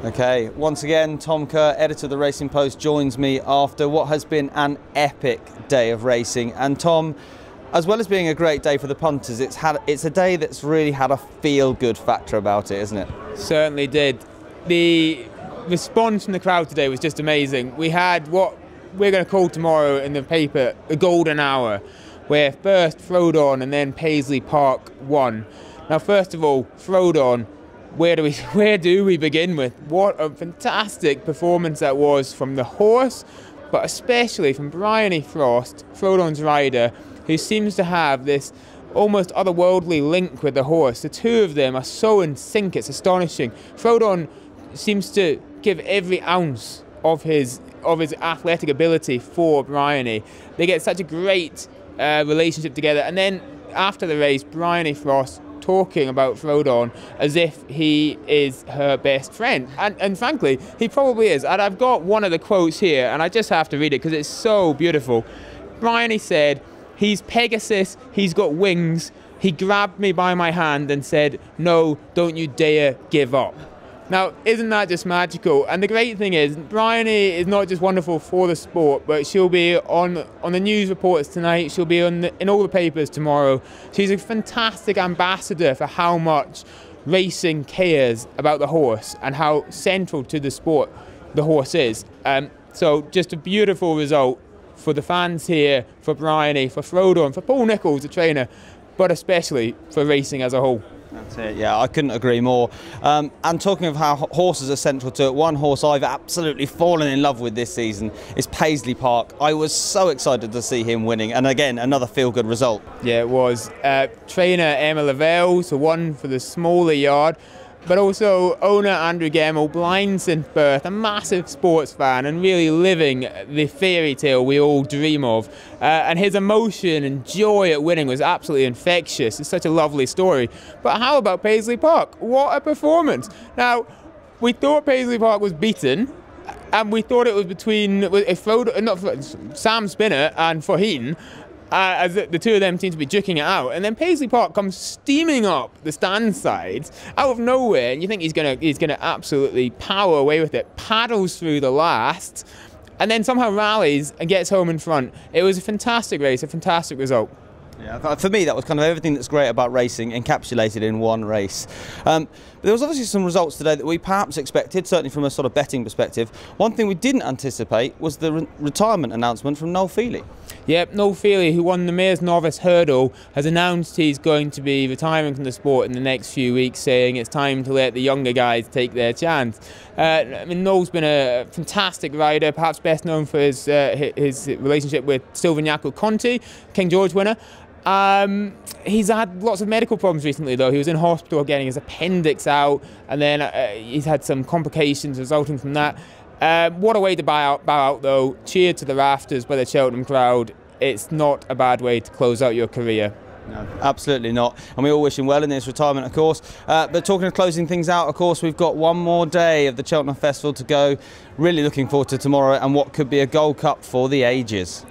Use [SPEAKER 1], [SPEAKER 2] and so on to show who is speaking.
[SPEAKER 1] Okay, once again, Tom Kerr, editor of the Racing Post, joins me after what has been an epic day of racing. And Tom, as well as being a great day for the punters, it's a day that's really had a feel-good factor about it, isn't it?
[SPEAKER 2] Certainly did. The response from the crowd today was just amazing. We had what we're going to call tomorrow in the paper the golden hour, where first Frodon and then Paisley Park won. Now, first of all, Frodon, where do we begin with? What a fantastic performance that was from the horse, but especially from Bryony Frost, Frodon's rider, who seems to have this almost otherworldly link with the horse. The two of them are so in sync, it's astonishing. Frodon seems to give every ounce of his athletic ability for Bryony. They get such a great relationship together. And then after the race, Bryony Frost talking about Frodon as if he is her best friend. And frankly, he probably is. And I've got one of the quotes here, and I just have to read it because it's so beautiful. Bryony said, "He's Pegasus, he's got wings. He grabbed me by my hand and said, 'No, don't you dare give up.'" Now, isn't that just magical? And the great thing is, Bryony is not just wonderful for the sport, but she'll be on the news reports tonight. She'll be in all the papers tomorrow. She's a fantastic ambassador for how much racing cares about the horse and how central to the sport the horse is. So just a beautiful result for the fans here, for Bryony, for Frodon, for Paul Nicholls, the trainer, but especially for racing as a whole.
[SPEAKER 1] That's it, yeah, I couldn't agree more. And talking of how horses are central to it, one horse I've absolutely fallen in love with this season is Paisley Park. I was so excited to see him winning, and again, another feel-good result.
[SPEAKER 2] Yeah, it was. Trainer Emma Lavelle, so won for the smaller yard, but also owner Andrew Gamble, blind since birth, a massive sports fan and really living the fairy tale we all dream of. And his emotion and joy at winning was absolutely infectious. It's such a lovely story. But how about Paisley Park? What a performance. Now, we thought Paisley Park was beaten, and we thought it was between Sam Spinner and Faheen, as the two of them seem to be duking it out, and then Paisley Park comes steaming up the stand sides out of nowhere, and you think he's gonna absolutely power away with it, paddles through the last, and then somehow rallies and gets home in front. It was a fantastic race, a fantastic result.
[SPEAKER 1] Yeah, for me that was kind of everything that's great about racing encapsulated in one race. But there was obviously some results today that we perhaps expected, certainly from a sort of betting perspective. One thing we didn't anticipate was the retirement announcement from Noel Feely.
[SPEAKER 2] Yep, Noel Feely, who won the Mayor's Novice Hurdle, has announced he's going to be retiring from the sport in the next few weeks, saying it's time to let the younger guys take their chance. I mean, Noel's been a fantastic rider, perhaps best known for his relationship with Silvignaco Conti, King George winner. He's had lots of medical problems recently, though. He was in hospital getting his appendix out, and then he's had some complications resulting from that. What a way to bow out, though. Cheered to the rafters by the Cheltenham crowd. It's not a bad way to close out your career.
[SPEAKER 1] No, absolutely not. And we all wish him well in his retirement, of course. But talking of closing things out, of course, we've got one more day of the Cheltenham Festival to go. Really looking forward to tomorrow and what could be a Gold Cup for the ages.